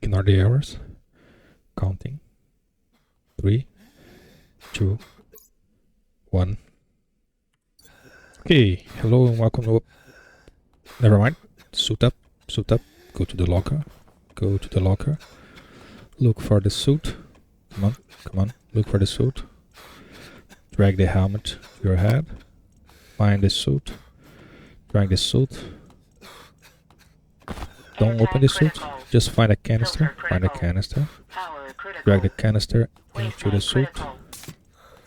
Ignore the errors. Counting. 3, 2, 1. Okay, hello and welcome to... Never mind. Suit up, suit up. Go to the locker. Go to the locker. Look for the suit. Come on, come on. Look for the suit. Drag the helmet to your head. Find the suit. Drag the suit. Don't open the suit. Just find a canister. Find a canister. Drag the canister into the suit.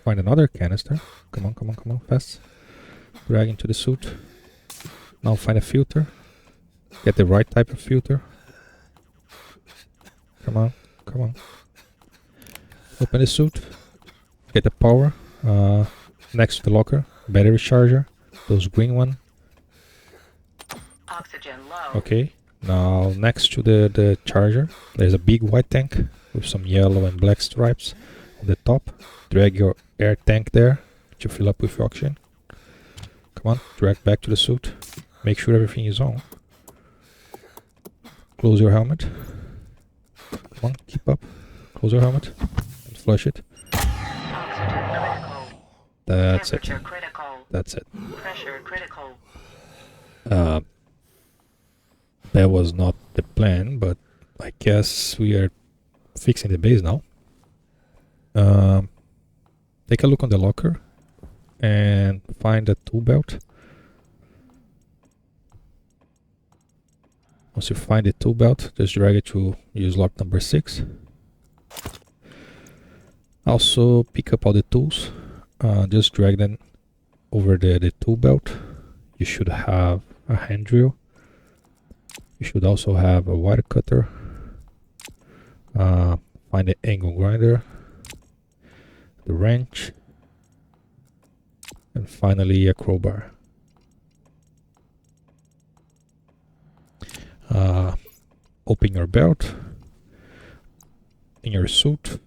Find another canister. Come on, come on, come on, fast. Drag into the suit. Now find a filter. Get the right type of filter. Come on, come on. Open the suit. Get the power. Next to the locker. Battery charger. Those green one. Oxygen low. Okay. Now next to the charger, there's a big white tank with some yellow and black stripes on the top. Drag your air tank there to fill up with oxygen. Come on, drag back to the suit. Make sure everything is on. Close your helmet. Come on, keep up. Close your helmet and flush it. Oxygen critical. That's it. Temperature critical. That's it. Pressure critical. That was not the plan, but I guess we are fixing the base now. Take a look on the locker and find the tool belt. Once you find the tool belt, just drag it to use lock number 6. Also pick up all the tools. Just drag them over the tool belt. You should have a hand drill. You should also have a wire cutter. Find the angle grinder, the wrench, and finally a crowbar. Open your belt in your suit.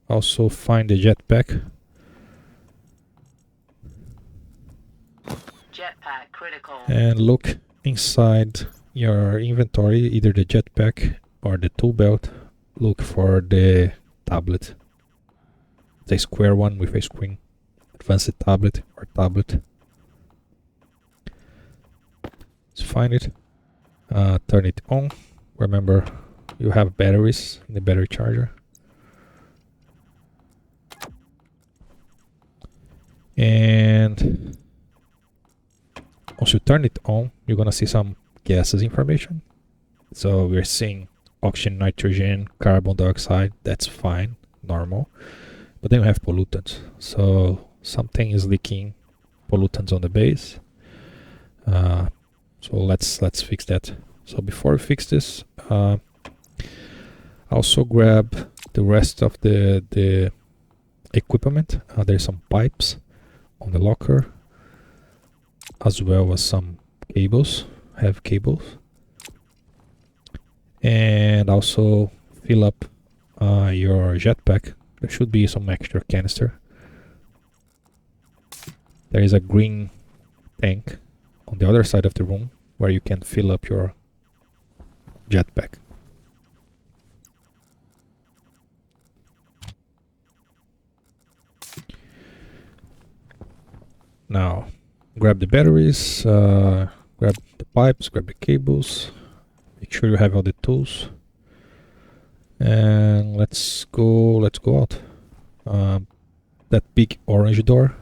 Also find the jetpack. Jetpack critical. And look inside your inventory, either the jetpack or the tool belt. Look for the tablet, the square one with a screen. Advanced tablet or tablet. Let's find it. Turn it on. Remember, you have batteries in the battery charger. And once you turn it on, you're gonna see some gases information. So we're seeing oxygen, nitrogen, carbon dioxide. That's fine, normal. But then we have pollutants. So something is leaking pollutants on the base. So let's fix that. So before we fix this, also grab the rest of the equipment. There's some pipes on the locker, as well as some cables, heavy cables. And also fill up your jetpack. There should be some extra canister. There is a green tank on the other side of the room where you can fill up your jetpack. Now grab the batteries, grab the pipes, grab the cables. Make sure you have all the tools. And let's go out. That big orange door.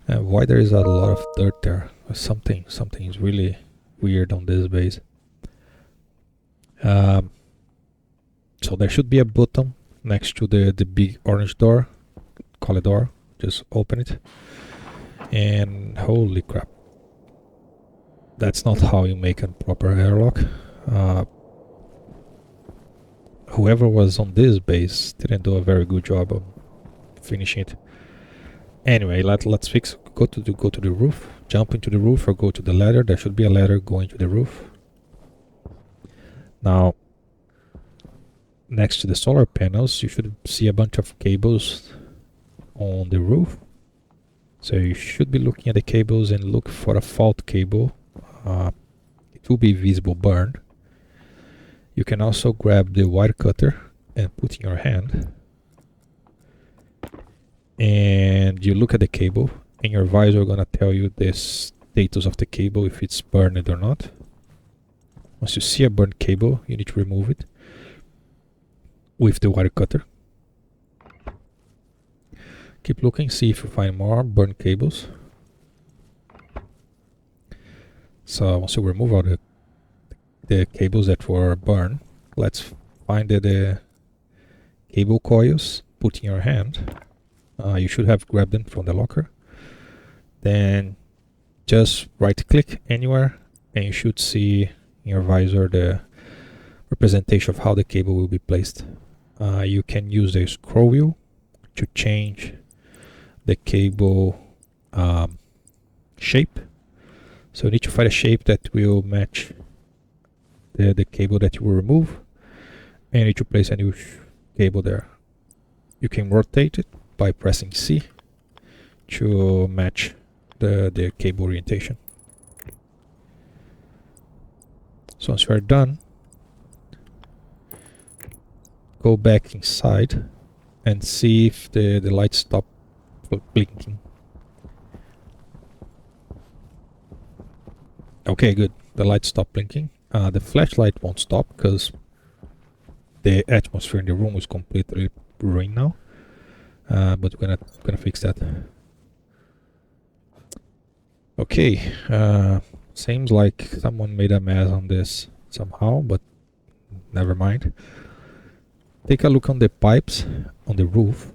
And why there is a lot of dirt there? Something is really weird on this base. So there should be a button next to the big orange door. Call it door. Just open it. And holy crap. That's not how you make a proper airlock. Whoever was on this base didn't do a very good job of finishing it. Anyway, let's fix. Go to the roof. Jump into the roof or go to the ladder. There should be a ladder going to the roof. Now, next to the solar panels, you should see a bunch of cables on the roof. So you should be looking at the cables and look for a fault cable. It will be visible burn. You can also grab the wire cutter and put in your hand, and you look at the cable, and your visor is gonna tell you the status of the cable, if it's burned or not. Once you see a burned cable, you need to remove it with the wire cutter. Keep looking, see if you find more burned cables. So once you remove all the cables that were burned, let's find the cable coils, put in your hand. You should have grabbed them from the locker. Then just right click anywhere and you should see in your visor the representation of how the cable will be placed. You can use the scroll wheel to change the cable shape. So you need to find a shape that will match the cable that you will remove, and you need to place a new cable there. You can rotate it by pressing C to match the cable orientation. So once you are done, go back inside and see if the lights stop blinking. Okay, good. The lights stop blinking. The flashlight won't stop because the atmosphere in the room is completely ruined now. But we're gonna fix that. Okay. Seems like someone made a mess on this somehow, but never mind. Take a look on the pipes on the roof.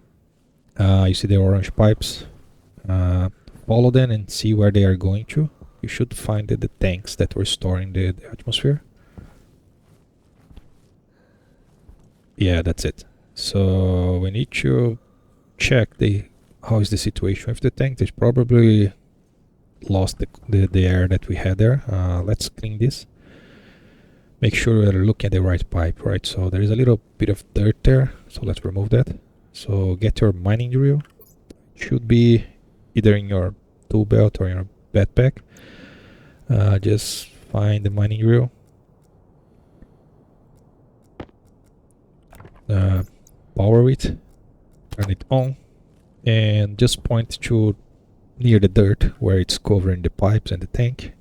You see the orange pipes. Follow them and see where they are going to. You should find the tanks that were storing the atmosphere. Yeah, that's it. So we need to check how is the situation with the tank. They probably lost the air that we had there. Let's clean this. Make sure we're looking at the right pipe, right? So there is a little bit of dirt there, so let's remove that. So get your mining drill. It should be either in your tool belt or in your backpack. Just find the mining drill. Power it, turn it on, and just point to near the dirt where it's covering the pipes and the tank,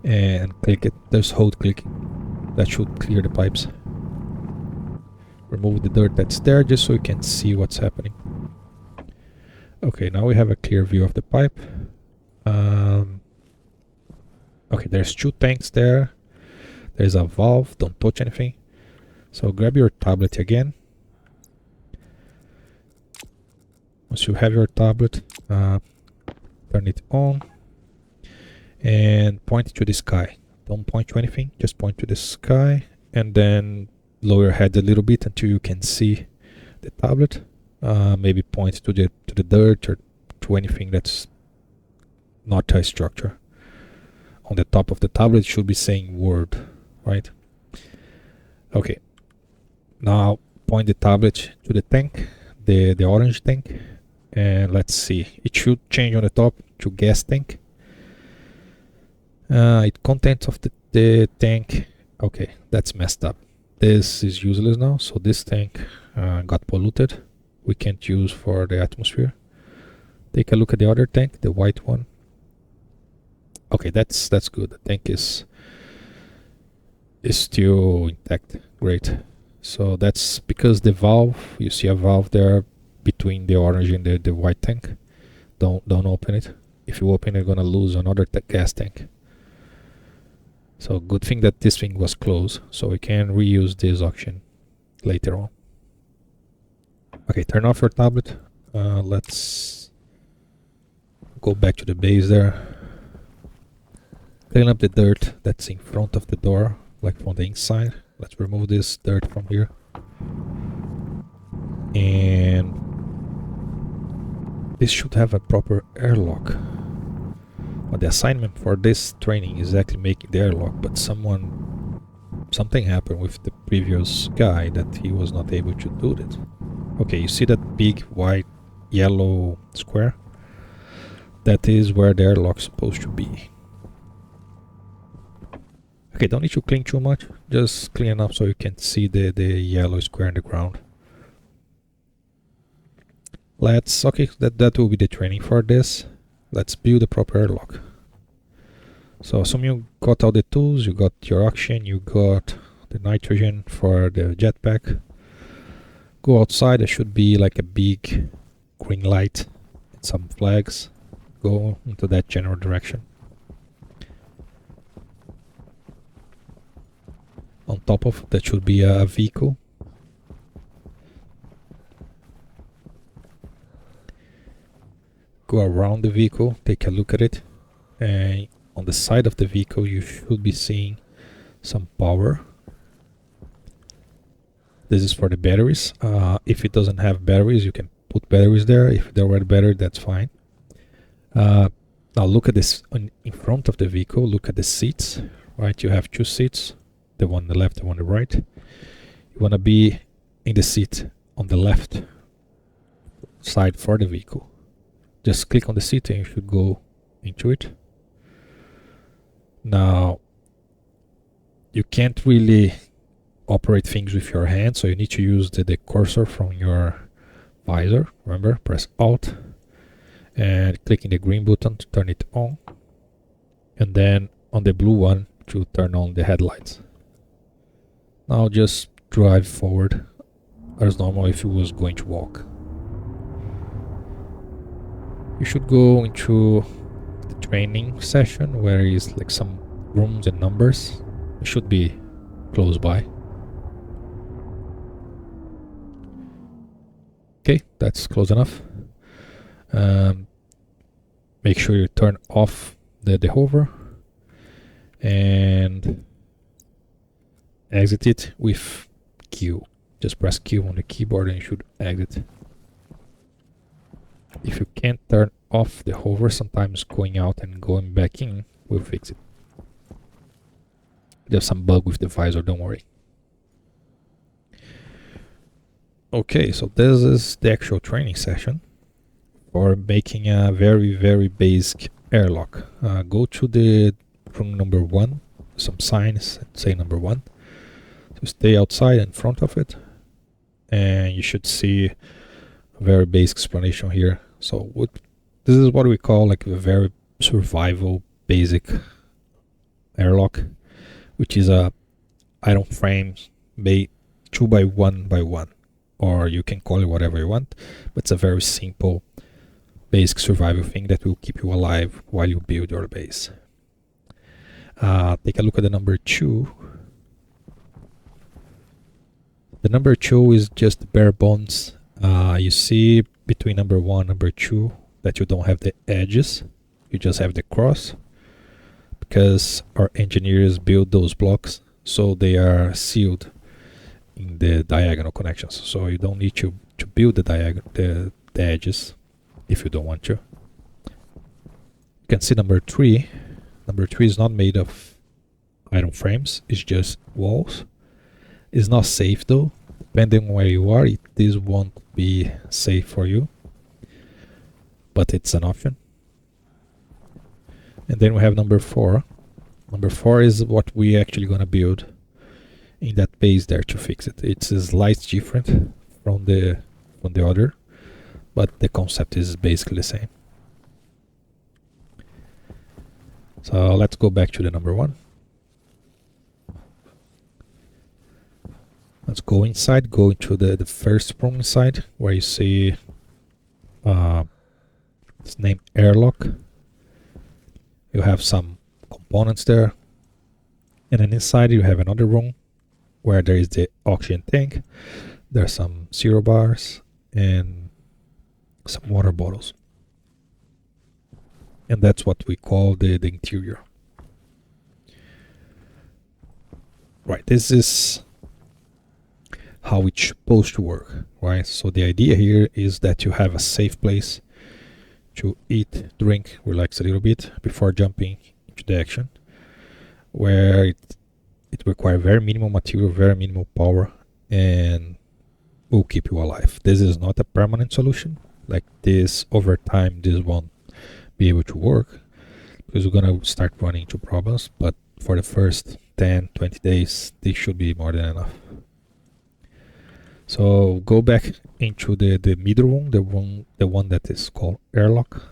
and click it. Just hold clicking. That should clear the pipes. Remove the dirt that's there just so you can see what's happening. Okay, now we have a clear view of the pipe. Okay, there's two tanks there. There's a valve, don't touch anything. So grab your tablet again. Once you have your tablet, turn it on and point to the sky. Don't point to anything, just point to the sky, and then lower your head a little bit until you can see the tablet. Maybe point to the dirt or to anything that's not a structure. On the top of the tablet it should be saying word, right? Okay. Now point the tablet to the tank, the orange tank, and let's see. It should change on the top to gas tank. Contents of the tank. Okay, that's messed up. This is useless now, so this tank got polluted. We can't use for the atmosphere. Take a look at the other tank, the white one. Okay, that's good. The tank is still intact. Great. So that's because the valve, you see a valve there between the orange and the white tank. Don't open it. If you open it, you're gonna lose another gas tank. So good thing that this thing was closed, so we can reuse this auction later on. Okay, turn off your tablet. Let's go back to the base there. Clean up the dirt that's in front of the door, like from the inside. Let's remove this dirt from here. And this should have a proper airlock. But the assignment for this training is actually making the airlock, but something happened with the previous guy that he was not able to do it. Okay, you see that big white yellow square? That is where the airlock's supposed to be. Okay, don't need to clean too much, just clean enough so you can see the yellow square in the ground. Okay, that will be the training for this. Let's build a proper airlock. So assume you got all the tools, you got your oxygen, you got the nitrogen for the jetpack. Go outside, there should be like a big green light and some flags. Go into that general direction. On top of that should be a vehicle. Go around the vehicle, take a look at it, and on the side of the vehicle you should be seeing some power. This is for the batteries. If it doesn't have batteries, you can put batteries there. If there were battery, that's fine. Now look at this in front of the vehicle. Look at the seats. Right, you have two seats, the one on the left, the one on the right. You want to be in the seat on the left side for the vehicle. Just click on the seat and you should go into it. Now, you can't really operate things with your hand, so you need to use the cursor from your visor. Remember, press Alt and click in the green button to turn it on, and then on the blue one to turn on the headlights. Now just drive forward as normal if you was going to walk. You should go into the training session where is like some rooms and numbers. It should be close by. Okay, that's close enough. Make sure you turn off the hover and exit it with Q. Just press Q on the keyboard and you should exit. If you can't turn off the hover, sometimes going out and going back in will fix it. There's some bug with the visor, don't worry. Okay, so this is the actual training session for making a very basic airlock. Go to the room number 1, some signs that say number 1. So stay outside in front of it, and you should see a very basic explanation here. So this is what we call like a very survival basic airlock, which is a iron frame made 2 by 1 by 1, or you can call it whatever you want, but it's a very simple basic survival thing that will keep you alive while you build your base. Take a look at the number 2. The number 2 is just bare bones. You see between number 1 and number 2 that you don't have the edges, you just have the cross, because our engineers build those blocks so they are sealed in the diagonal connections, so you don't need to build the edges if you don't want to. You can see number 3. Number 3 is not made of iron frames, it's just walls. It's not safe though. Depending on where you are, this won't be safe for you, but it's an option. And then we have number 4. Number 4 is what we actually gonna build in that base there to fix it. It's slightly different from the other, but the concept is basically the same. So let's go back to the number 1. Let's go inside, go into the first room inside where you see it's named airlock. You have some components there, and then inside you have another room where there is the oxygen tank. There are some zero bars and some water bottles, and that's what we call the interior. Right, this is how it's supposed to work, right? So the idea here is that you have a safe place to eat, drink, relax a little bit before jumping into the action, where it requires very minimal material, very minimal power, and will keep you alive. This is not a permanent solution. Like this, over time, this won't be able to work because we're gonna start running into problems. But for the first 10-20 days, this should be more than enough. So go back into the middle room, the one that is called airlock,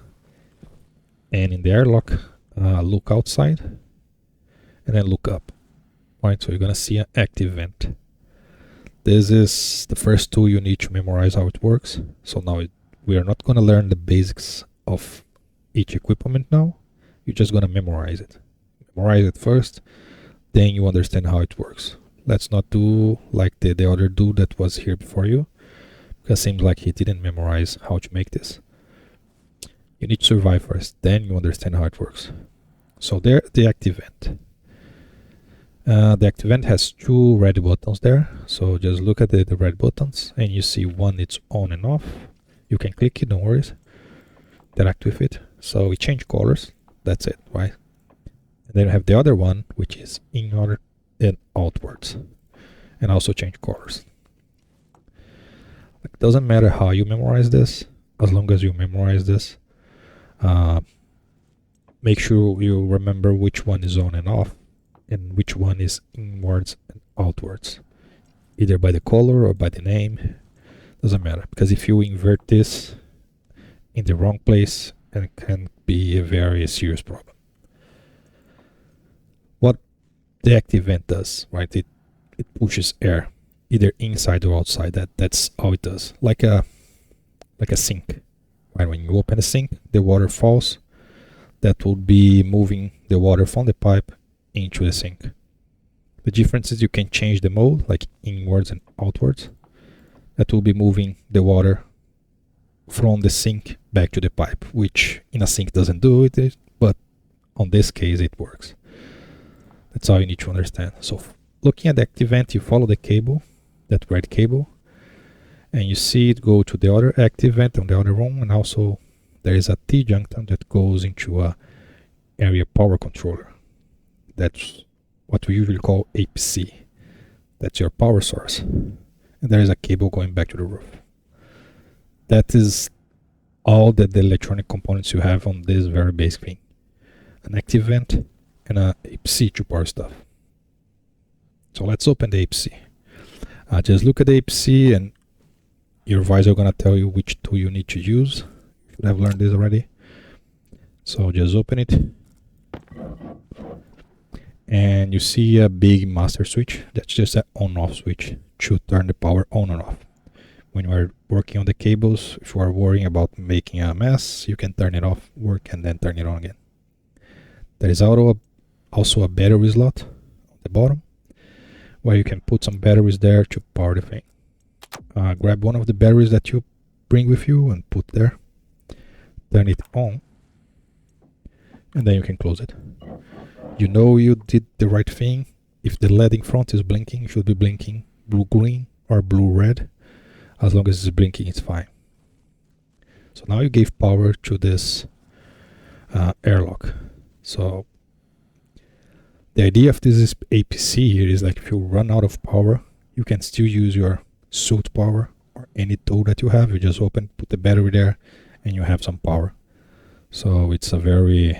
and in the airlock, look outside and then look up. Right, so you're gonna see an active vent. This is the first tool you need to memorize how it works. So now we are not gonna learn the basics of each equipment now. You're just gonna memorize it. Memorize it first, then you understand how it works. Let's not do like the other dude that was here before you, because it seems like he didn't memorize how to make this. You need to survive first, then you understand how it works. So there, the active vent. The active vent has two red buttons there. So just look at the red buttons, and you see one it's on and off. You can click it, don't worry. Interact with it. So we change colors. That's it, right? And then you have the other one, which is inward and outwards, and also change colors. It doesn't matter how you memorize this, as long as you memorize this. Make sure you remember which one is on and off, and which one is inwards and outwards, either by the color or by the name. Doesn't matter, because if you invert this in the wrong place, it can be a very serious problem. What the active vent does, right? It pushes air either inside or outside. That's how it does. Like a sink, right? When you open a sink, the water falls. That would be moving the water from the pipe into the sink. The difference is you can change the mode, like inwards and outwards. That will be moving the water from the sink back to the pipe, which in a sink doesn't do it, but on this case it works. That's all you need to understand. So looking at the active vent, you follow the cable, that red cable, and you see it go to the other active vent on the other room, and also there is a T-junction that goes into a area power controller. That's what we usually call APC. That's your power source. And there is a cable going back to the roof. That is all the electronic components you have on this very basic thing. An active vent and a APC to power stuff. So let's open the APC. Just look at the APC, and your advisor is going to tell you which tool you need to use. You should have learned this already. So just open it. And you see a big master switch. That's just an on-off switch to turn the power on and off. When you are working on the cables, if you are worrying about making a mess, you can turn it off, work, and then turn it on again. There is also a battery slot on the bottom, where you can put some batteries there to power the thing. Grab one of the batteries that you bring with you and put there. Turn it on, and then you can close it. You know you did the right thing. If the LED in front is blinking, it should be blinking blue-green or blue-red. As long as it's blinking, it's fine. So now you gave power to this airlock. So the idea of this APC here is like if you run out of power, you can still use your suit power or any tool that you have. You just open, put the battery there, and you have some power. So it's a very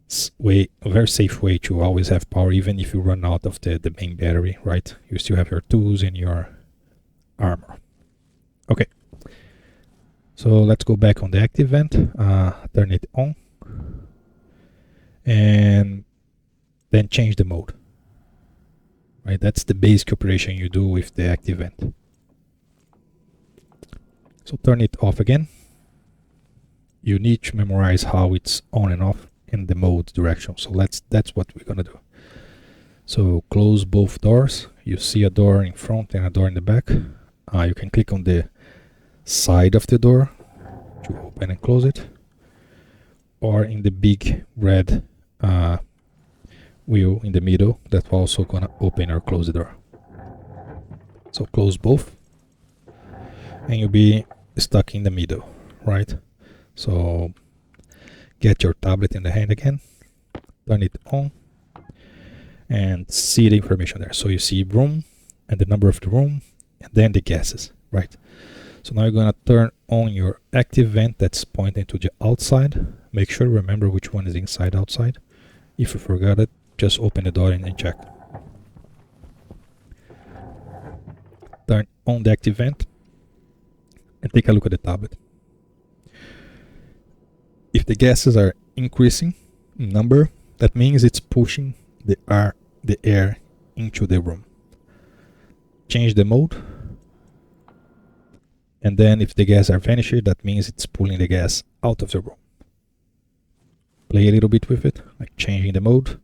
safe way to always have power, even if you run out of the main battery, right? You still have your tools and your armor. Okay, so let's go back on the active vent, turn it on, and then change the mode. Right, that's the basic operation you do with the active vent. So turn it off again. You need to memorize how it's on and off in the mode direction. So that's what we're gonna do. So close both doors. You see a door in front and a door in the back. You can click on the side of the door to open and close it, or in the big red wheel in the middle that's also gonna open or close the door. So close both, and you'll be stuck in the middle, right? So get your tablet in the hand again, turn it on, and see the information there. So you see room and the number of the room, and then the gases, right? So now you're going to turn on your active vent that's pointing to the outside. Make sure, remember which one is inside, outside. If you forgot it, just open the door and check. Turn on the active vent and take a look at the tablet. If the gases are increasing in number, that means it's pushing the air into the room. Change the mode, and then if the gas are vanishing, that means it's pulling the gas out of the room. Play a little bit with it, like changing the mode.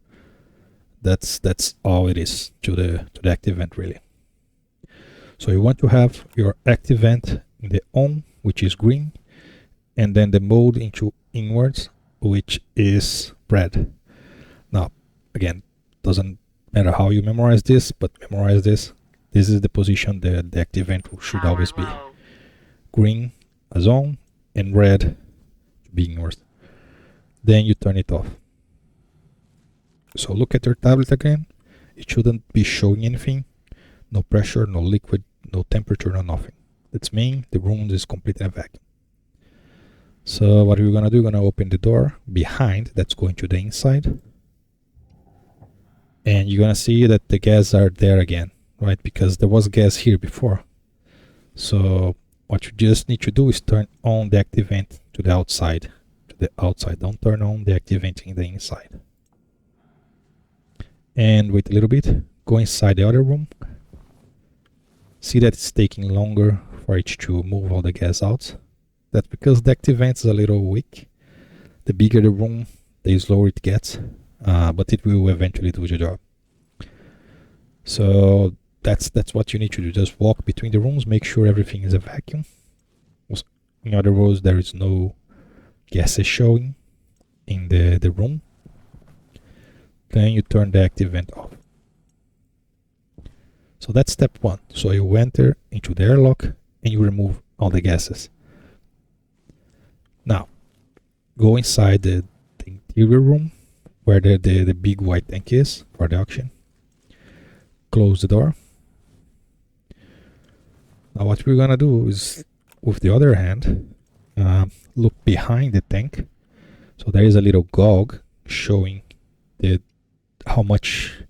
That's all it is to the active vent, really. So you want to have your active vent in the on, which is green, and then the mode into inwards, which is red. Now, again, doesn't matter how you memorize this, but memorize this. This is the position the active vent should always be. Low. Green as on and red to be inwards. Then you turn it off. So look at your tablet again. It shouldn't be showing anything. No pressure, no liquid, no temperature, no nothing. That's mean the room is completely in a vacuum. So what we're gonna do, we're gonna open the door behind, that's going to the inside. And you're gonna see that the gas are there again, right? Because there was gas here before. So what you just need to do is turn on the active vent to the outside. Don't turn on the active vent in the inside. And wait a little bit, go inside the other room. See that it's taking longer for it to move all the gas out. That's because the active vent is a little weak. The bigger the room, the slower it gets, but it will eventually do the job. So that's what you need to do. Just walk between the rooms, make sure everything is a vacuum. In other words, there is no gases showing in the room. Then you turn the active vent off. So that's step one. So you enter into the airlock and you remove all the gases. Now, go inside the interior room where the big white tank is for the auction. Close the door. Now what we're gonna do is, with the other hand, look behind the tank. So there is a little gauge showing how much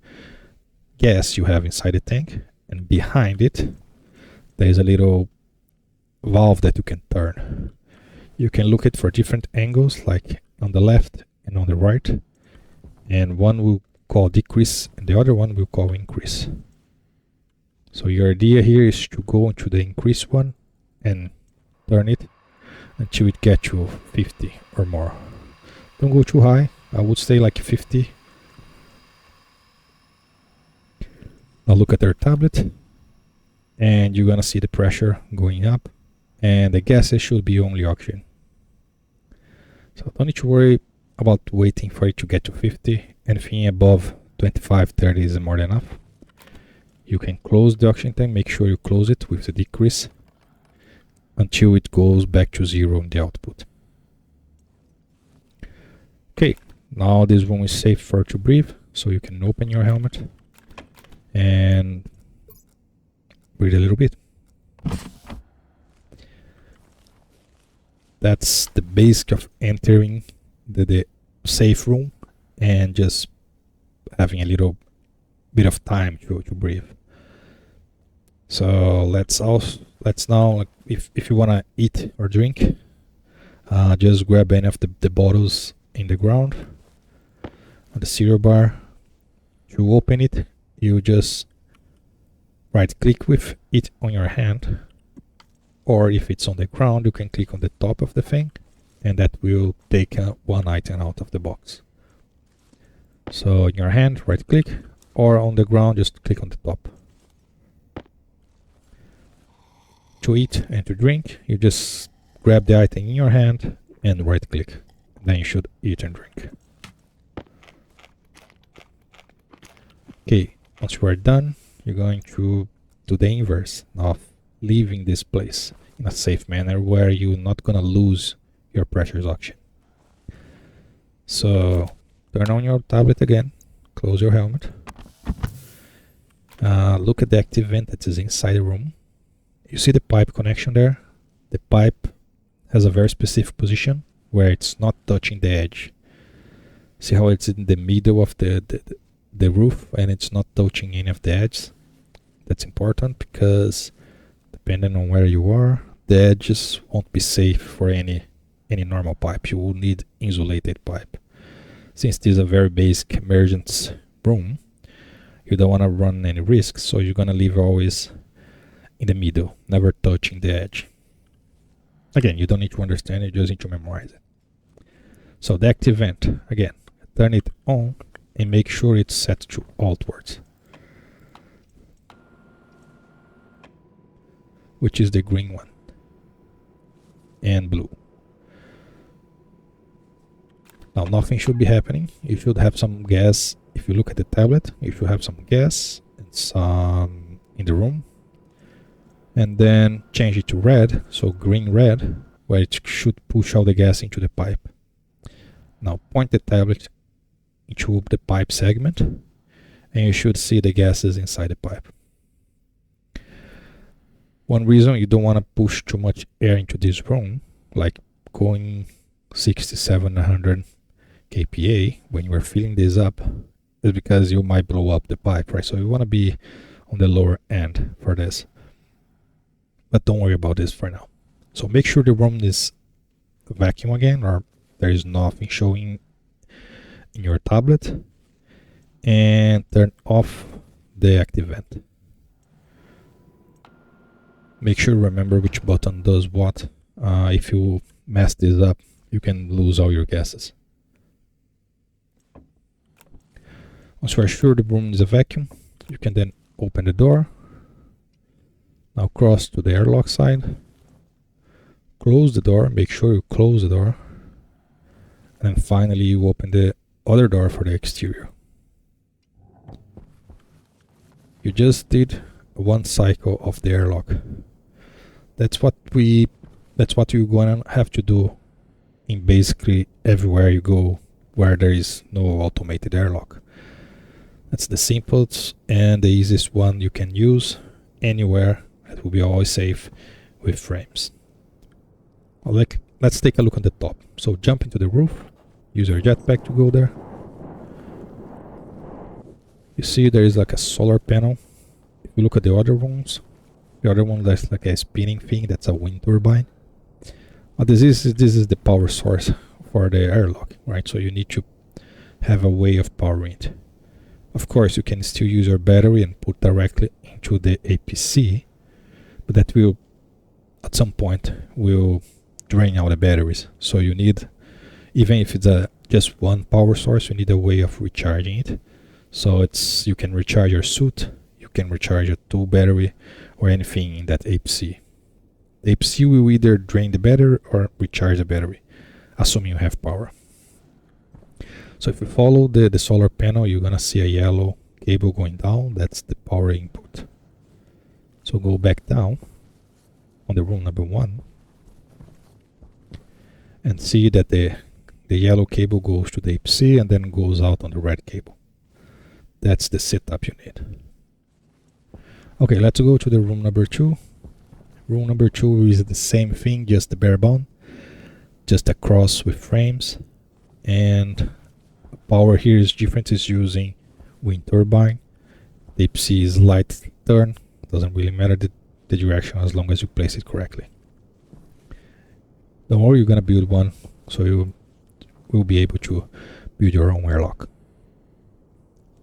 gas you have inside the tank, and behind it there is a little valve that you can turn. You can look at for different angles, like on the left and on the right, and one will call decrease and the other one will call increase. So your idea here is to go into the increase one and turn it until it gets to 50 or more. Don't go too high, I would say like 50. Now look at our tablet and you're gonna see the pressure going up and the gases should be only oxygen. So don't need to worry about waiting for it to get to 50. Anything above 25, 30 is more than enough. You can close the oxygen tank, make sure you close it with the decrease until it goes back to 0 in the output. Okay, now this room is safe for to breathe, so you can open your helmet and breathe a little bit. That's the basic of entering the safe room and just having a little bit of time to breathe. So let's now, like, if you wanna eat or drink, just grab any of the bottles in the ground on the cereal bar. To open it, you just right click with it on your hand, or if it's on the ground you can click on the top of the thing and that will take one item out of the box. So in your hand, right click, or on the ground just click on the top. To eat and to drink, you just grab the item in your hand and right click, then you should eat and drink. Okay, once you are done, you're going to do the inverse of leaving this place in a safe manner where you're not gonna lose your precious oxygen. So turn on your tablet again, close your helmet, look at the active vent that is inside the room. You see the pipe connection there? The pipe has a very specific position where it's not touching the edge. See how it's in the middle of the roof and it's not touching any of the edges? That's important because depending on where you are, the edges won't be safe for any normal pipe. You will need insulated pipe. Since this is a very basic emergency room, you don't want to run any risks, so you're gonna leave always in the middle, never touching the edge. Again, you don't need to understand it, you just need to memorize it. So the active vent, again, turn it on and make sure it's set to outwards, which is the green one, and blue. Now nothing should be happening. You should have some gas. If you look at the tablet, you should have some gas and some in the room. And then change it to red, so green red, where it should push all the gas into the pipe. Now point the tablet into the pipe segment and you should see the gases inside the pipe. One reason you don't want to push too much air into this room, like going 6700 kPa when you are filling this up, is because you might blow up the pipe, right? So you want to be on the lower end for this. But don't worry about this for now. So make sure the room is vacuum again, or there is nothing showing in your tablet, and turn off the active vent. Make sure you remember which button does what. If you mess this up, you can lose all your gases. Once you are sure the room is a vacuum, you can then open the door. Now cross to the airlock side. Close the door, make sure you close the door. And then finally you open the other door for the exterior. You just did one cycle of the airlock. That's what you're gonna have to do in basically everywhere you go where there is no automated airlock. That's the simplest and the easiest one you can use anywhere. It will be always safe with frames. Let's take a look on the top. So jump into the roof, use your jetpack to go there. You see there is like a solar panel. If you look at the other ones, there's like a spinning thing, that's a wind turbine. This is the power source for the airlock, right? So you need to have a way of powering it. Of course, you can still use your battery and put directly into the APC, but that will, at some point, will drain out the batteries. So you need, even if it's just one power source, you need a way of recharging it. So you can recharge your suit, you can recharge your tool battery, or anything in that APC. The APC will either drain the battery or recharge the battery, assuming you have power. So if you follow the solar panel, you're gonna see a yellow cable going down. That's the power input. So go back down on the room number 1 and see that the yellow cable goes to the APC and then goes out on the red cable. That's the setup you need. Okay, let's go to the room number 2. Room number 2 is the same thing, just the bare bone, just a cross with frames, and power here is different. It's using wind turbine. The APC is light turn, doesn't really matter the direction as long as you place it correctly. Don't worry, you're gonna build one, so you will be able to build your own airlock.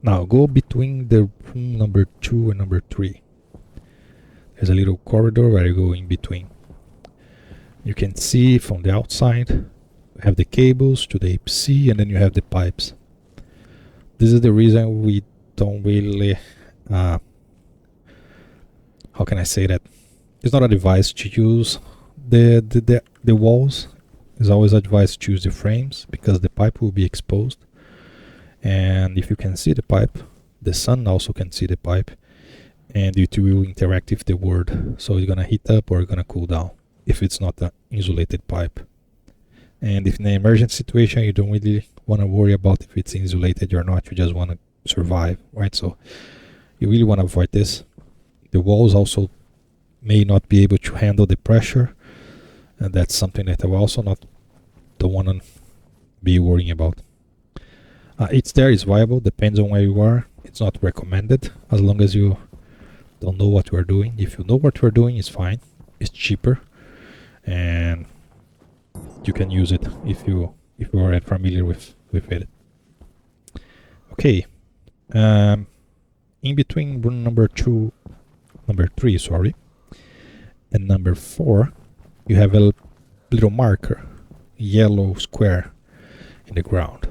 Now go between the room number 2 and number 3. There's a little corridor where you go in between. You can see from the outside, you have the cables to the APC, and then you have the pipes. This is the reason we don't really, how can I say that? It's not advised to use the walls. It's always advised to use the frames because the pipe will be exposed. And if you can see the pipe, the sun also can see the pipe, and it will interact with the wood. So it's gonna heat up or it's gonna cool down if it's not an insulated pipe. And if in an emergency situation, you don't really want to worry about if it's insulated or not. You just want to survive, right? So you really want to avoid this. The walls also may not be able to handle the pressure, and that's something that I also don't want to be worrying about. It's there, is viable, depends on where you are. It's not recommended as long as you don't know what you are doing. If you know what you are doing, it's fine. It's cheaper, and you can use it if you are familiar with it. Okay, in between rune number 3, sorry, and number 4, you have a little marker, yellow square in the ground.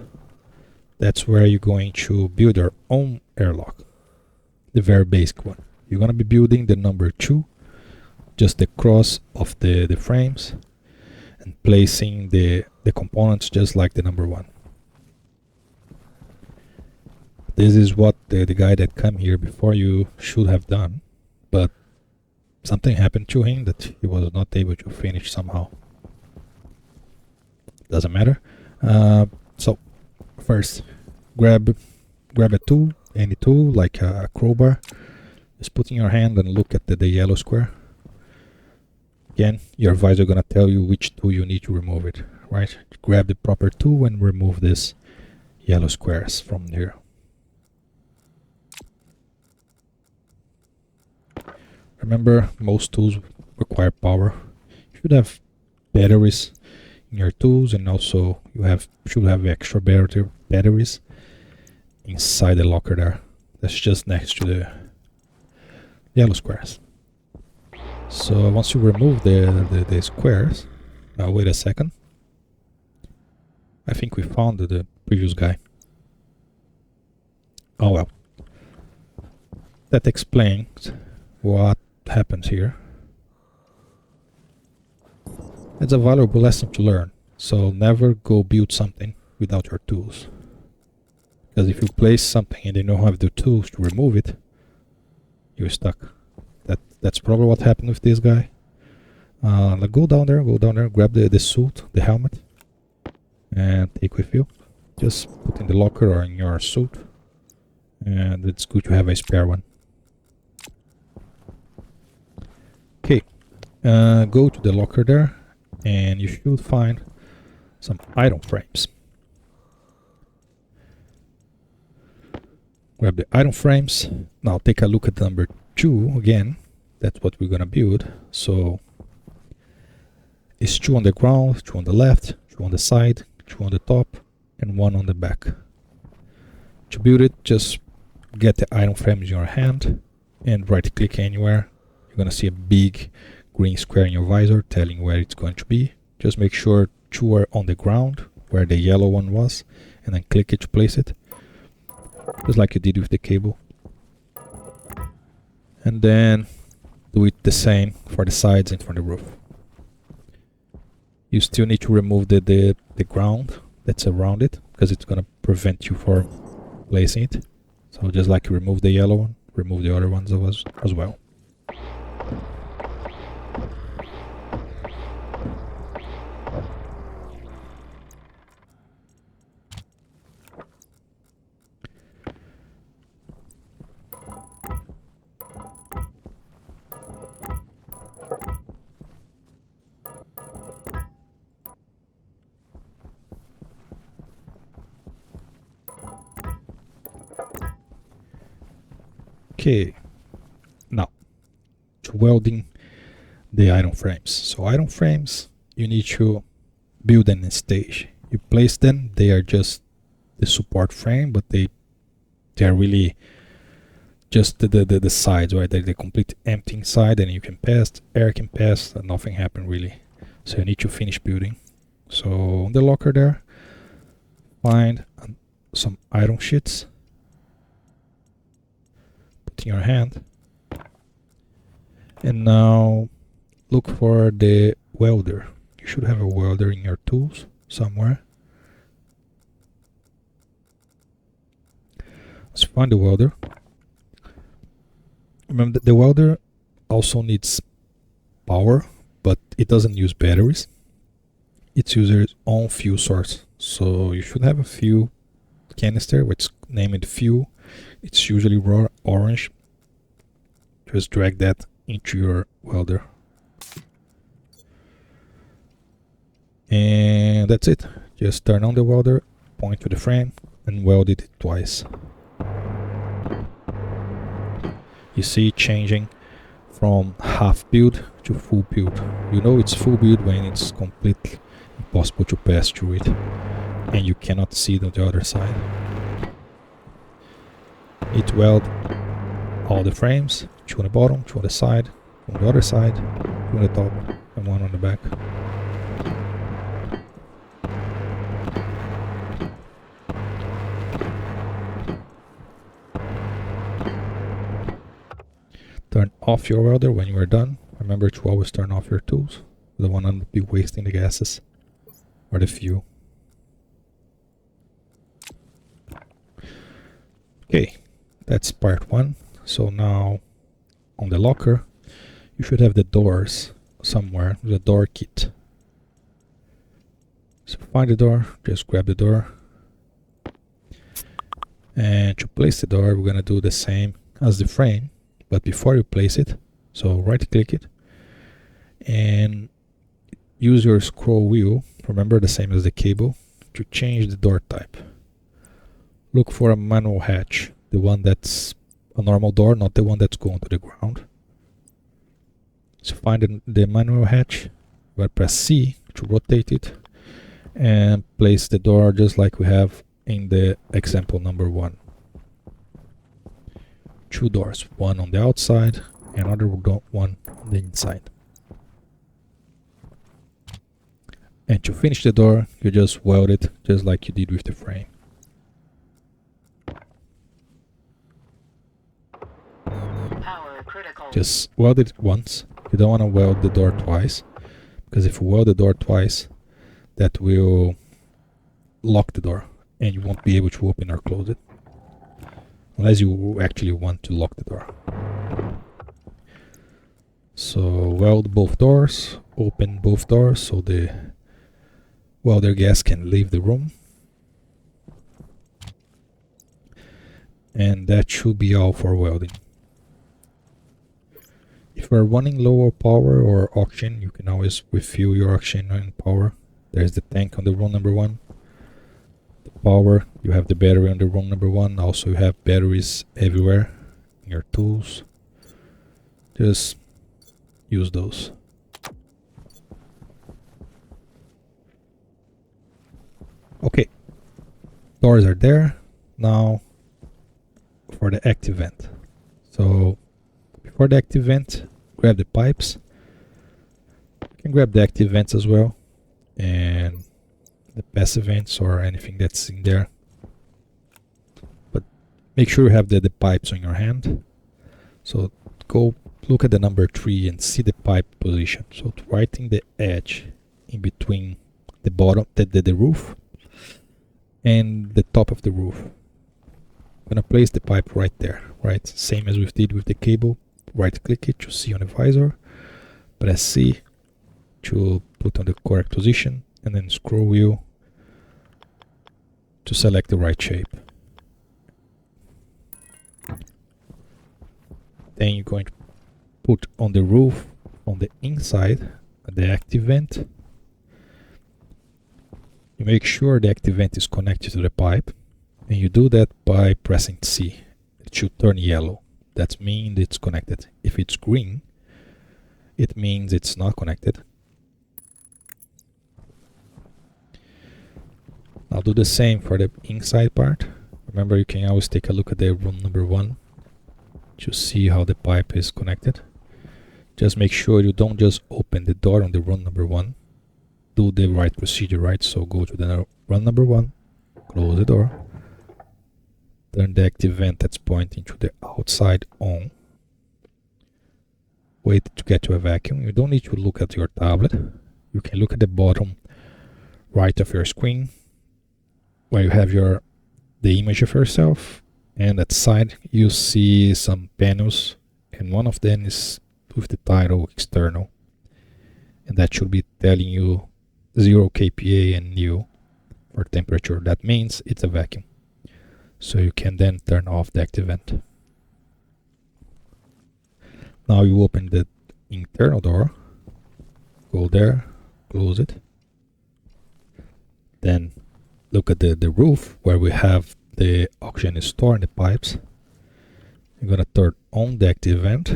That's where you're going to build your own airlock, the very basic one. You're going to be building the number 2, just the cross of the frames, and placing the components just like the number 1. This is what the guy that came here before you should have done, but something happened to him that he was not able to finish somehow. Doesn't matter. So first, grab a tool, any tool like a crowbar. Just put in your hand and look at the yellow square. Again, your advisor gonna tell you which tool you need to remove it, right? Grab the proper tool and remove this yellow squares from here. Remember, most tools require power. You should have batteries in your tools, and also you should have extra batteries inside the locker there. That's just next to the yellow squares. So once you remove the squares, wait a second. I think we found the previous guy. Oh well. That explains what happens here. It's a valuable lesson to learn. So never go build something without your tools. Because if you place something and you don't have the tools to remove it, you're stuck. That's probably what happened with this guy. Go down there, grab the suit, the helmet, and take with you. Just put in the locker or in your suit, and it's good to have a spare one. Okay, go to the locker there, and you should find some item frames. Grab the item frames. Now take a look at number 2 again. That's what we're gonna build. So it's 2 on the ground, 2 on the left, 2 on the side, 2 on the top, and 1 on the back. To build it, just get the item frames in your hand and right click anywhere. You're gonna see a big green square in your visor telling where it's going to be. Just make sure 2 are on the ground where the yellow one was, and then click it to place it, just like you did with the cable. And then do it the same for the sides and for the roof. You still need to remove the ground that's around it, because it's gonna prevent you from placing it. So just like you remove the yellow one, remove the other ones as well. Okay, now to welding the item frames. So item frames, you need to build them in stage. You place them, they are just the support frame, but they are really just the sides, right? They're the complete empty inside, and you can pass, air can pass, and nothing happen really. So you need to finish building. So on the locker there, find some iron sheets. In your hand, and now look for the welder. You should have a welder in your tools somewhere. Let's find the welder. Remember that the welder also needs power, but it doesn't use batteries. It uses its own fuel source. So you should have a fuel canister which named fuel. It's usually raw orange. Just drag that into your welder. And that's it. Just turn on the welder, point to the frame, and welded it twice. You see it changing from half build to full build. You know it's full build when it's completely impossible to pass through it and you cannot see it on the other side. It weld all the frames, 2 on the bottom, 2 on the side, on the other side, 2 on the top, and 1 on the back. Turn off your welder when you are done. Remember to always turn off your tools. You don't want to be wasting the gases or the fuel. Okay, that's part 1. So now on the locker, you should have the doors somewhere, the door kit. So find the door, just grab the door. And to place the door, we're gonna do the same as the frame. But before you place it, so right click it and use your scroll wheel, remember the same as the cable, to change the door type. Look for a manual hatch, the one that's a normal door, not the one that's going to the ground. So find the manual hatch, but press C to rotate it and place the door just like we have in the example number 1. 2 doors, one on the outside, another one on the inside. And to finish the door, you just weld it just like you did with the frame. Power critical. Just weld it once. You don't want to weld the door twice, because if you weld the door twice, that will lock the door and you won't be able to open or close it. Unless you actually want to lock the door. So weld both doors, open both doors so the welder gas can leave the room. And that should be all for welding. If you are running low power or oxygen, you can always refill your oxygen and power. There's the tank on the room number 1. Power, you have the battery on the room number 1. Also you have batteries everywhere in your tools. Just use those. Okay, doors are there. Now for the active vent. So before the active vent, grab the pipes. You can grab the active vents as well, and the passive vents or anything that's in there, but make sure you have the pipes on your hand. So go look at the number 3 and see the pipe position. So right in the edge in between the bottom, the roof and the top of the roof. I'm gonna place the pipe right there, right? Same as we did with the cable. Right click it to see on the visor, press C to put on the correct position, and then scroll wheel to select the right shape. Then you're going to put on the roof, on the inside, the active vent. You make sure the active vent is connected to the pipe, and you do that by pressing C. It should turn yellow. That means it's connected. If it's green, it means it's not connected. I'll do the same for the inside part. Remember, you can always take a look at the room number 1 to see how the pipe is connected. Just make sure you don't just open the door on the room number 1. Do the right procedure, right? So go to the room number 1, close the door, turn the active vent that's pointing to the outside on. Wait to get to a vacuum. You don't need to look at your tablet. You can look at the bottom right of your screen, where you have the image of yourself, and at the side you see some panels, and one of them is with the title external, and that should be telling you 0 kPa and new for temperature. That means it's a vacuum. So you can then turn off the active vent. Now you open the internal door, go there, close it, then look at the roof where we have the oxygen stored in the pipes. I'm gonna turn on the active vent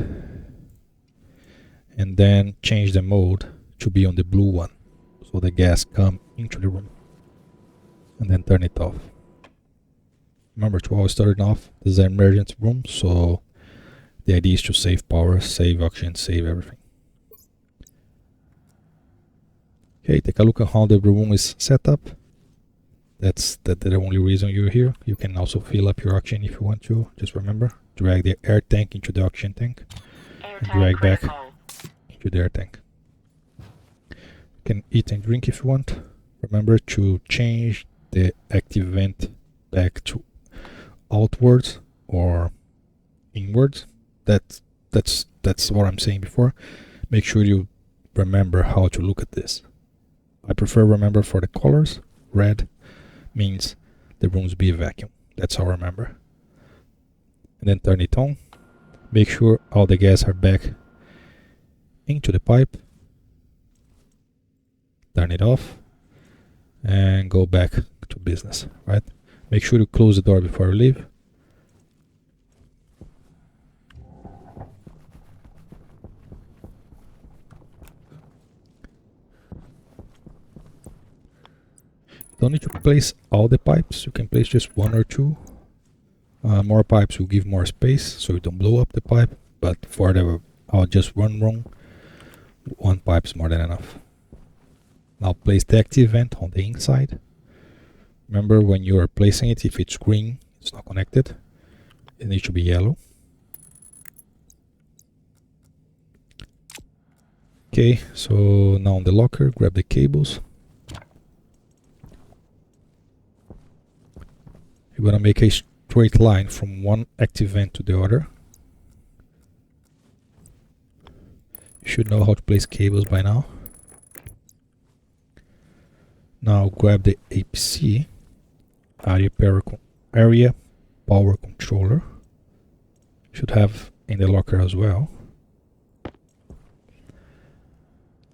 and then change the mode to be on the blue one, so the gas come into the room, and then turn it off. Remember to always turn it off. This is an emergency room, so the idea is to save power, save oxygen, save everything. Okay, take a look at how the room is set up. That's the only reason you're here. You can also fill up your oxygen if you want to. Just remember, drag the air tank into the oxygen tank and drag back into the air tank. You can eat and drink if you want. Remember to change the active vent back to outwards or inwards. That's what I'm saying before. Make sure you remember how to look at this. I prefer remember for the colors. Red means the rooms be a vacuum. That's how I remember. And then turn it on. Make sure all the gas are back into the pipe. Turn it off and go back to business, right? Make sure you close the door before you leave. Don't need to place all the pipes. You can place just one or two. More pipes will give more space, so you don't blow up the pipe. But for just one room, one pipe is more than enough. Now place the active vent on the inside. Remember, when you are placing it, if it's green, it's not connected. It needs to be yellow. Okay, so now on the locker, grab the cables. You're gonna make a straight line from one active vent to the other. You should know how to place cables by now. Now grab the APC, area power controller. Should have in the locker as well.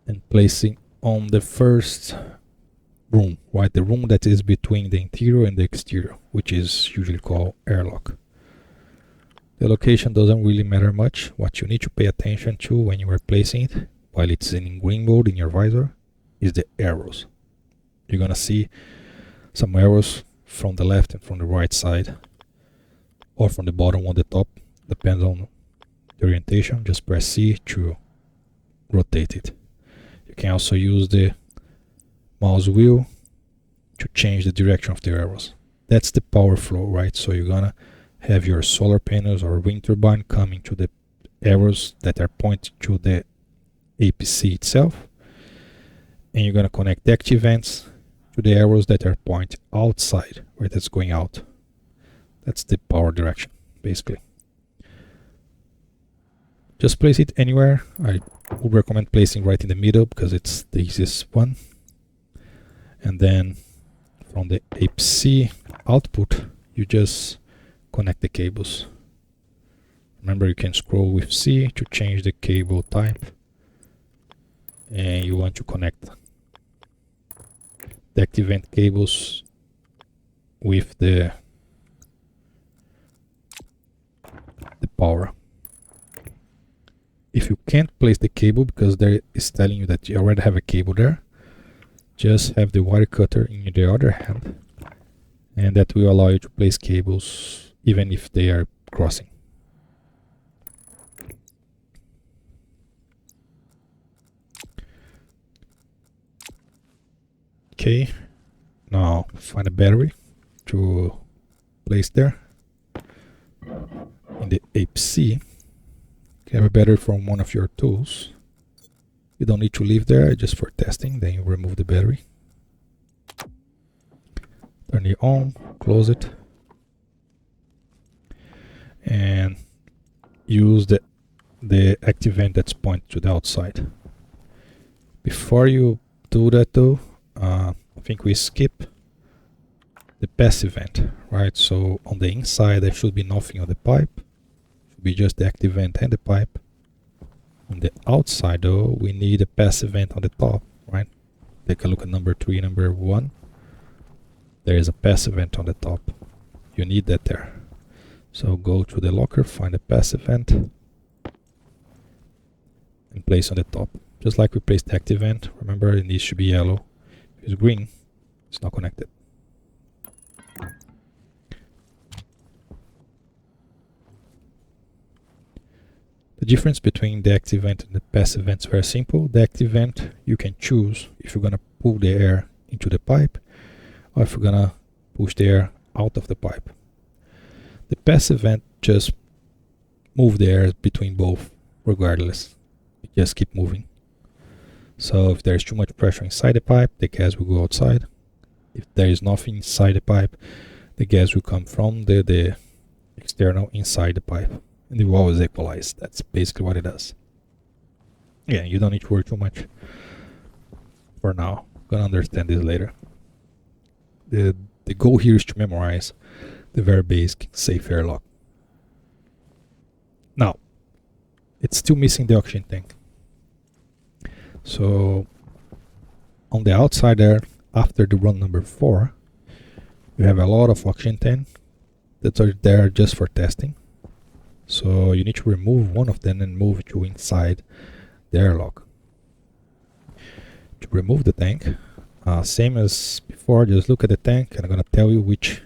And placing on the first room, right? The room that is between the interior and the exterior, which is usually called airlock. The location doesn't really matter much. What you need to pay attention to when you are placing it, while it's in green mode in your visor, is the arrows. You're gonna see some arrows from the left and from the right side, or from the bottom or the top, depends on the orientation. Just press C to rotate it. You can also use the mouse wheel to change the direction of the arrows. That's the power flow, right? So you're gonna have your solar panels or wind turbine coming to the arrows that are pointing to the APC itself, and you're gonna connect the active vents to the arrows that are pointing outside, where that's going out. That's the power direction, basically. Just place it anywhere. I would recommend placing right in the middle because it's the easiest one. And then from the APC output, you just connect the cables. Remember, you can scroll with C to change the cable type, and you want to connect the active vent cables with the power. If you can't place the cable because there is telling you that you already have a cable there, just have the wire cutter in the other hand, and that will allow you to place cables even if they are crossing. Okay, now find a battery to place there. In the APC, you have a battery from one of your tools. You don't need to leave there, just for testing. Then you remove the battery. Turn it on, close it, and use the active vent that's pointed to the outside. Before you do that though, I think we skip the passive vent, right? So on the inside there should be nothing on the pipe. It should be just the active vent and the pipe. On the outside though, we need a passive vent on the top, right? Take a look at number 3, number 1. there is a passive vent on the top. You need that there. So go to the locker, find a passive vent, and place on the top. Just like we placed the active vent. Remember, it needs to be yellow. If it's green, it's not connected. The difference between the active vent and the passive vent is very simple. The active vent, you can choose if you're gonna pull the air into the pipe or if you're gonna push the air out of the pipe. The passive vent just move the air between both regardless. It just keep moving. So if there's too much pressure inside the pipe, the gas will go outside. If there is nothing inside the pipe, the gas will come from the external inside the pipe. And it will always equalize. That's basically what it does. Yeah, you don't need to worry too much for now. Gonna understand this later. The goal here is to memorize the very basic safe airlock. Now, it's still missing the oxygen tank. So on the outside there, after the run number 4, you have a lot of oxygen tanks that are there just for testing. So you need to remove one of them and move it to inside the airlock. To remove the tank, same as before, just look at the tank and I'm gonna tell you which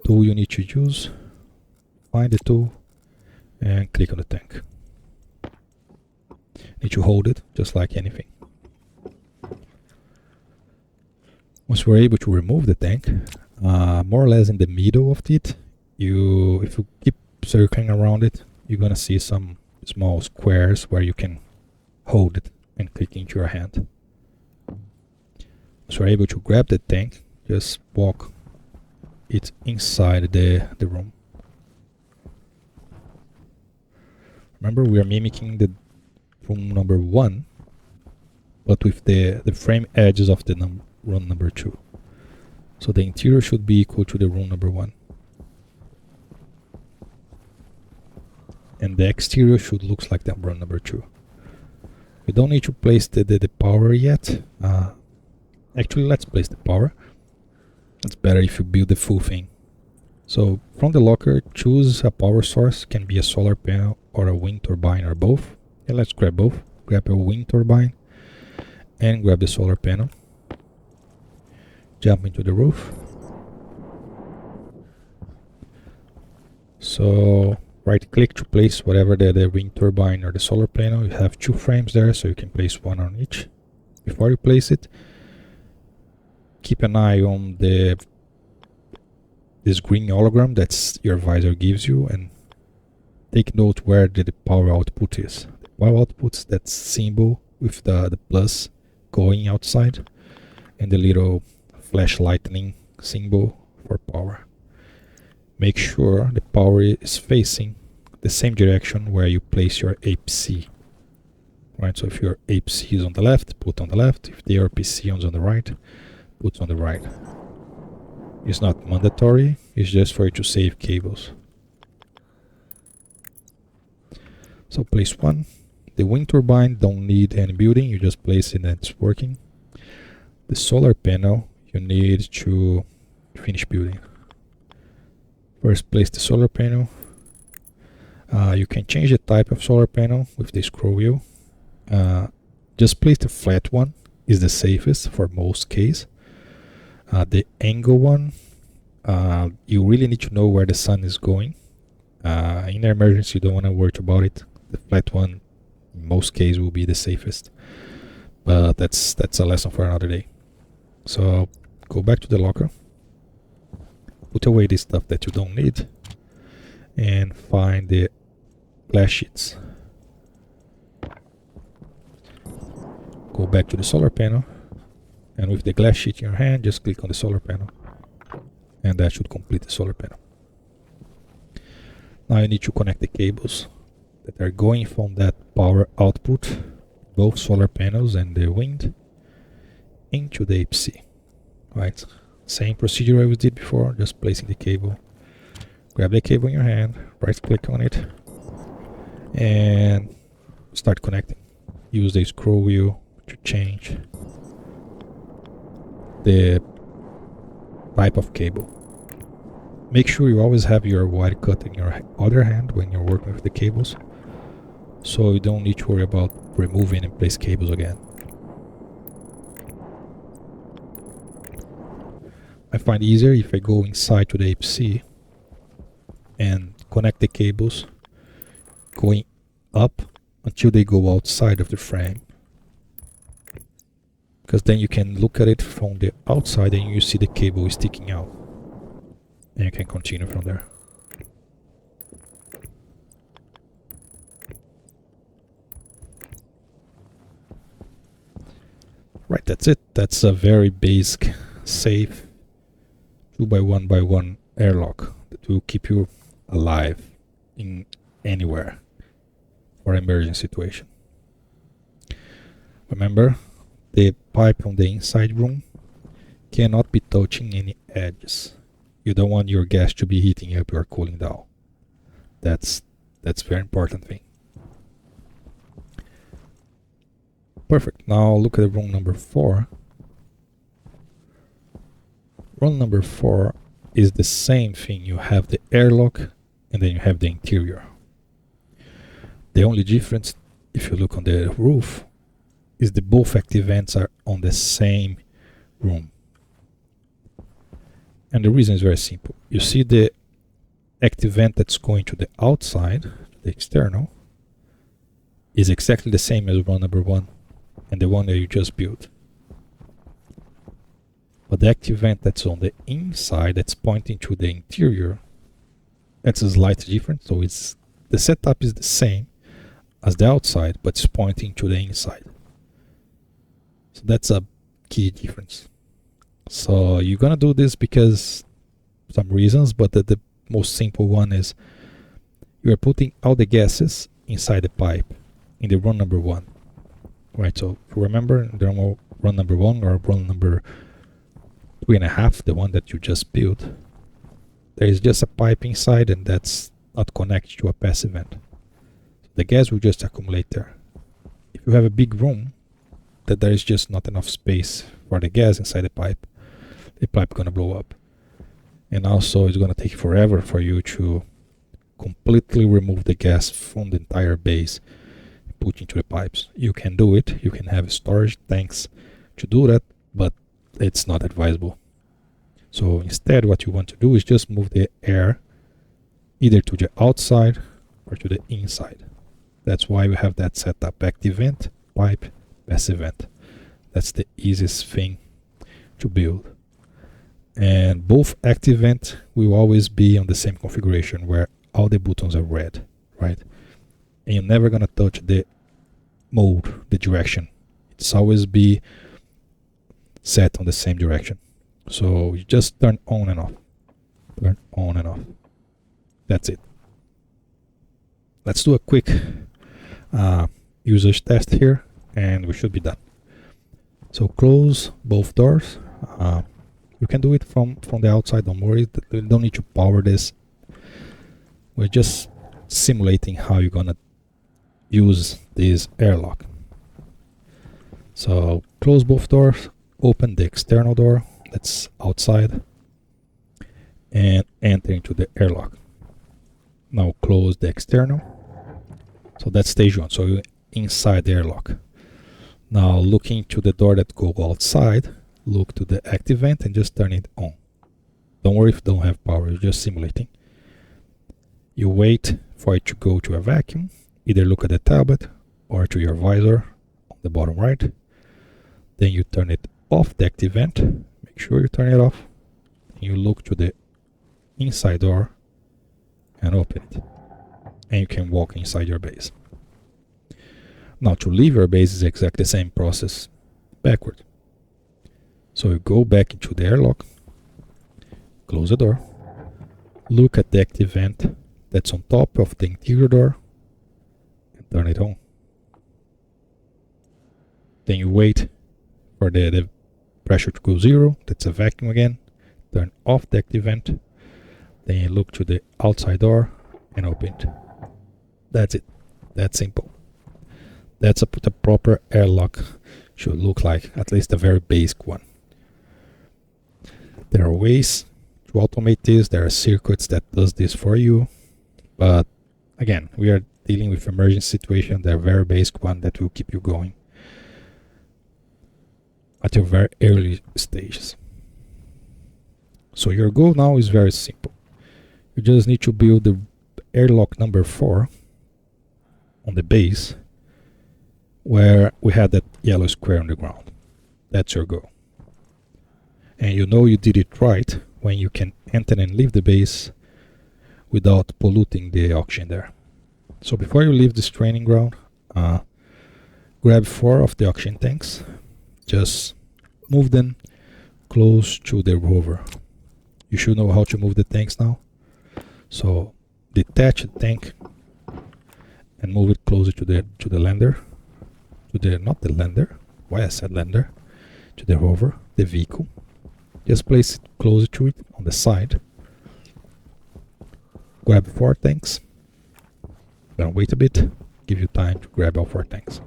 tool you need to use. Find the tool and click on the tank. Need to hold it just like anything. Once we're able to remove the tank, more or less in the middle of it, if you keep circling around it, you're gonna see some small squares where you can hold it and click into your hand. So you're able to grab the tank, just walk it inside the room. Remember, we are mimicking the room number 1, but with the frame edges of the room number 2. So the interior should be equal to the room number 1. And the exterior should look like the room number 2. We don't need to place the power yet. Actually, let's place the power. It's better if you build the full thing. So from the locker, choose a power source. Can be a solar panel or a wind turbine or both. And let's grab both. Grab a wind turbine and grab the solar panel. Jump into the roof. So right click to place whatever the wind turbine or the solar panel. You have 2 frames there, so you can place one on each. Before you place it, keep an eye on this green hologram that's your visor gives you, and take note where the power output is. The power output is that symbol with the plus going outside and the little flash lightning symbol for power. Make sure the power is facing the same direction where you place your APC. Right, so if your APC is on the left, put on the left. If the RPC is on the right, put on the right. It's not mandatory, it's just for you to save cables. So place 1. The wind turbine don't need any building, you just place it and it's working. The solar panel, you need to finish building. First place the solar panel. You can change the type of solar panel with the scroll wheel. Just place the flat one, is the safest for most cases. The angle one, you really need to know where the sun is going. In an emergency, you don't want to worry about it. The flat one, in most cases, will be the safest. But that's a lesson for another day. So go back to the locker. Put away the stuff that you don't need. And find the glass sheets. Go back to the solar panel. And with the glass sheet in your hand, just click on the solar panel. And that should complete the solar panel. Now you need to connect the cables that are going from that power output, both solar panels and the wind, into the APC. Right? Same procedure as we did before, just placing the cable. Grab the cable in your hand, right click on it, and start connecting. Use the scroll wheel to change the type of cable. Make sure you always have your wire cut in your other hand when you're working with the cables, so you don't need to worry about removing and place cables again. I find it easier if I go inside to the APC and connect the cables going up until they go outside of the frame, because then you can look at it from the outside and you see the cable sticking out, and you can continue from there. Right, that's it. That's a very basic, safe 2x1x1 airlock that will keep you alive in anywhere for emergency situation. Remember, the pipe on the inside room cannot be touching any edges. You don't want your gas to be heating up or cooling down. That's very important thing. Perfect. Now look at room number 4. Room number 4 is the same thing. You have the airlock and then you have the interior. The only difference, if you look on the roof, is the both active vents are on the same room. And the reason is very simple. You see the active vent that's going to the outside, the external, is exactly the same as room number 1 and the one that you just built. But the active vent that's on the inside, that's pointing to the interior, that's a slight difference. So it's the setup is the same as the outside, but it's pointing to the inside. So that's a key difference. So you're gonna do this because some reasons, but the most simple one is you are putting all the gases inside the pipe in the run number 1. Right, so if you remember, the run number 1 or run number 3.5, the one that you just built, there is just a pipe inside and that's not connected to a passive vent. The gas will just accumulate there. If you have a big room that there is just not enough space for the gas inside the pipe gonna blow up. And also it's gonna take forever for you to completely remove the gas from the entire base and put into the pipes. You can do it, you can have storage tanks to do that, but it's not advisable. So instead what you want to do is just move the air either to the outside or to the inside. That's why we have that setup: active vent, pipe, passive vent. That's the easiest thing to build. And both active vent will always be on the same configuration where all the buttons are red, right? And you're never gonna touch the mode, the direction. It's always be set on the same direction. So you just turn on and off. Turn on and off. That's it. Let's do a quick usage test here and we should be done. So close both doors. You can do it from the outside, don't worry. You don't need to power this. We're just simulating how you're gonna use this airlock. So close both doors, open the external door that's outside and enter into the airlock. Now close the external. So that's stage 1, so you're inside the airlock. Now looking to the door that goes outside, look to the active vent and just turn it on. Don't worry if you don't have power, you're just simulating. You wait for it to go to a vacuum, either look at the tablet or to your visor on the bottom right. Then you turn it off, the active vent, make sure you turn it off. You look to the inside door and open it. And you can walk inside your base. Now to leave your base is exactly the same process backward. So you go back into the airlock, close the door, look at the active vent that's on top of the interior door and turn it on. Then you wait for the pressure to go 0, that's a vacuum again, turn off the active vent, then you look to the outside door and open it. That's it. That's simple. That's what a proper airlock should look like, at least a very basic one. There are ways to automate this. There are circuits that does this for you. But again, we are dealing with emergency situation. They're very basic one that will keep you going at your very early stages. So your goal now is very simple. You just need to build the airlock number 4 on the base where we had that yellow square on the ground. That's your goal. And you know you did it right when you can enter and leave the base without polluting the oxygen there. So before you leave this training ground, grab 4 of the oxygen tanks. Just move them close to the rover. You should know how to move the tanks now. So detach the tank and move it closer to the lander. Not the lander. Why I said lander? To the rover, the vehicle. Just place it closer to it on the side. Grab 4 tanks. Then wait a bit. Give you time to grab all 4 tanks.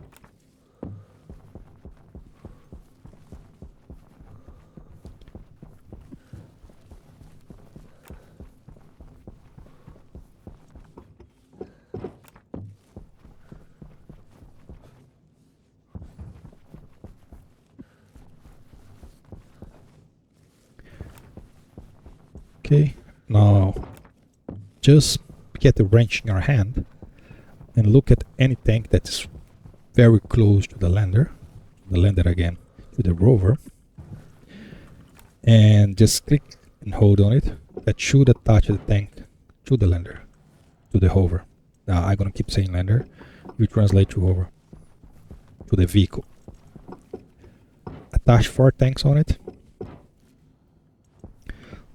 Okay, now just get the wrench in your hand and look at any tank that is very close to the lander again, to the rover, and just click and hold on it. That should attach the tank to the lander, to the hover. Now I'm gonna keep saying lander, you translate to hover, to the vehicle. Attach 4 tanks on it.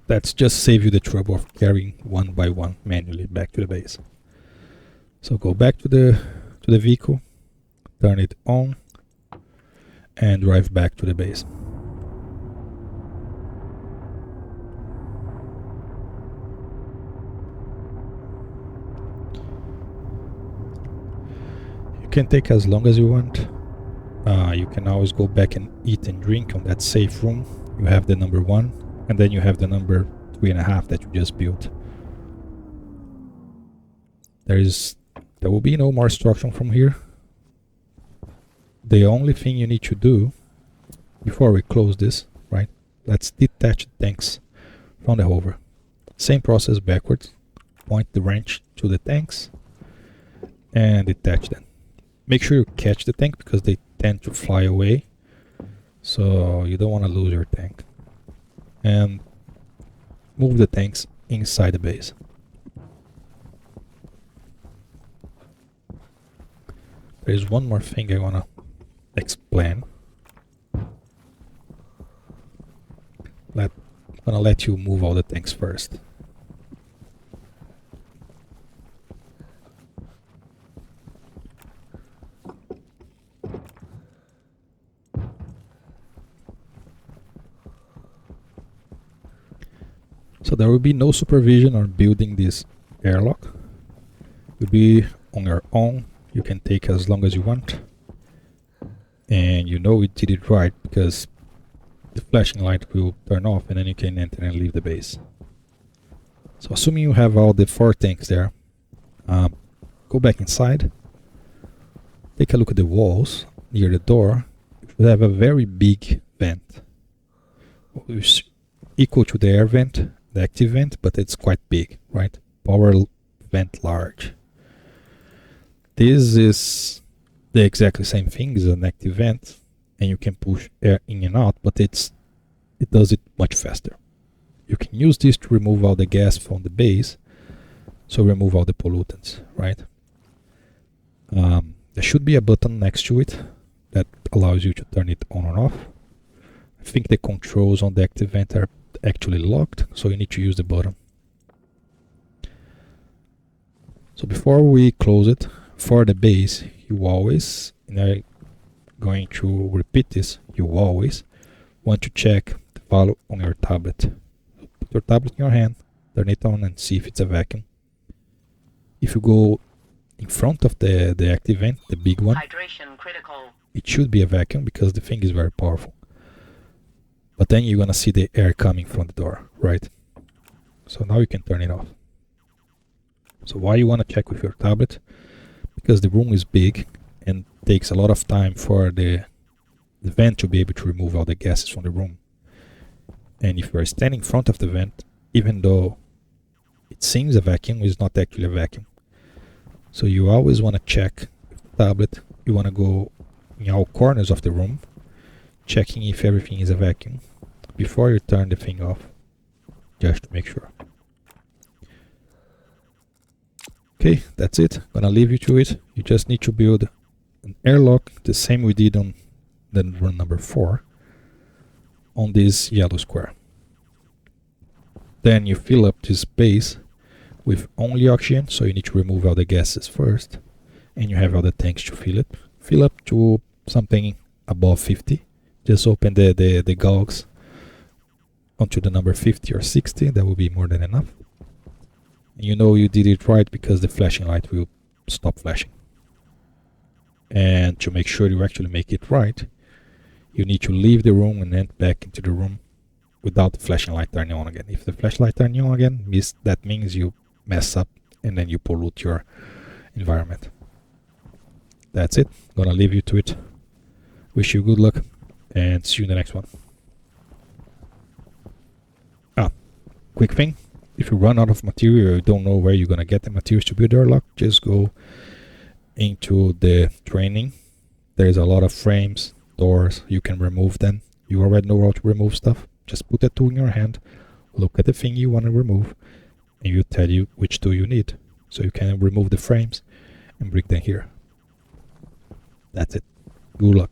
That's just save you the trouble of carrying one by one manually back to the base. So go back to the vehicle, turn it on, and drive back to the base. You can take as long as you want. You can always go back and eat and drink on that safe room. You have the number 1. And then you have the number 3.5 that you just built. There will be no more instruction from here. The only thing you need to do before we close this, right? Let's detach the tanks from the hover. Same process backwards. Point the wrench to the tanks and detach them. Make sure you catch the tank because they tend to fly away. So you don't want to lose your tank. And move the tanks inside the base. There is one more thing I want to explain. I'm gonna let you move all the tanks first. So there will be no supervision on building this airlock. You'll be on your own. You can take as long as you want. And you know we did it right because the flashing light will turn off and then you can enter and leave the base. So assuming you have all the 4 tanks there, go back inside. Take a look at the walls near the door. You have a very big vent. It's equal to the air vent, the active vent, but it's quite big, right? Power vent large. This is the exactly same thing as an active vent, and you can push air in and out, but it does it much faster. You can use this to remove all the gas from the base, so remove all the pollutants, right? There should be a button next to it that allows you to turn it on or off. I think the controls on the active vent are actually locked, so you need to use the button. So before we close it, for the base, you always, and I'm going to repeat this, you always want to check the value on your tablet. Put your tablet in your hand, turn it on and see if it's a vacuum. If you go in front of the active vent, the big one, Hydration critical. it should be a vacuum because the thing is very powerful. But then you're gonna see the air coming from the door, right? So now you can turn it off. So why you wanna check with your tablet? Because the room is big and takes a lot of time for the vent to be able to remove all the gases from the room. And if you are standing in front of the vent, even though it seems a vacuum, it's not actually a vacuum. So you always want to check with the tablet. You want to go in all corners of the room, checking if everything is a vacuum before you turn the thing off, just to make sure. Okay, that's it. Gonna leave you to it. You just need to build an airlock, the same we did on the run number 4, on this yellow square. Then you fill up this space with only oxygen, so you need to remove all the gases first, and you have all the tanks to fill it. Fill up to something above 50. Just open the gauges onto the number 50 or 60. That will be more than enough. And you know you did it right because the flashing light will stop flashing. And to make sure you actually make it right, you need to leave the room and enter back into the room without the flashing light turning on again. If the flashlight turning on again, that means you mess up and then you pollute your environment. That's it. Gonna leave you to it. Wish you good luck and see you in the next one. Quick thing. If you run out of material or you don't know where you're gonna get the materials to build your lock, just go into the training. There's a lot of frames, doors, you can remove them. You already know how to remove stuff. Just put a tool in your hand, look at the thing you want to remove, and you tell you which tool you need. So you can remove the frames and bring them here. That's it. Good luck.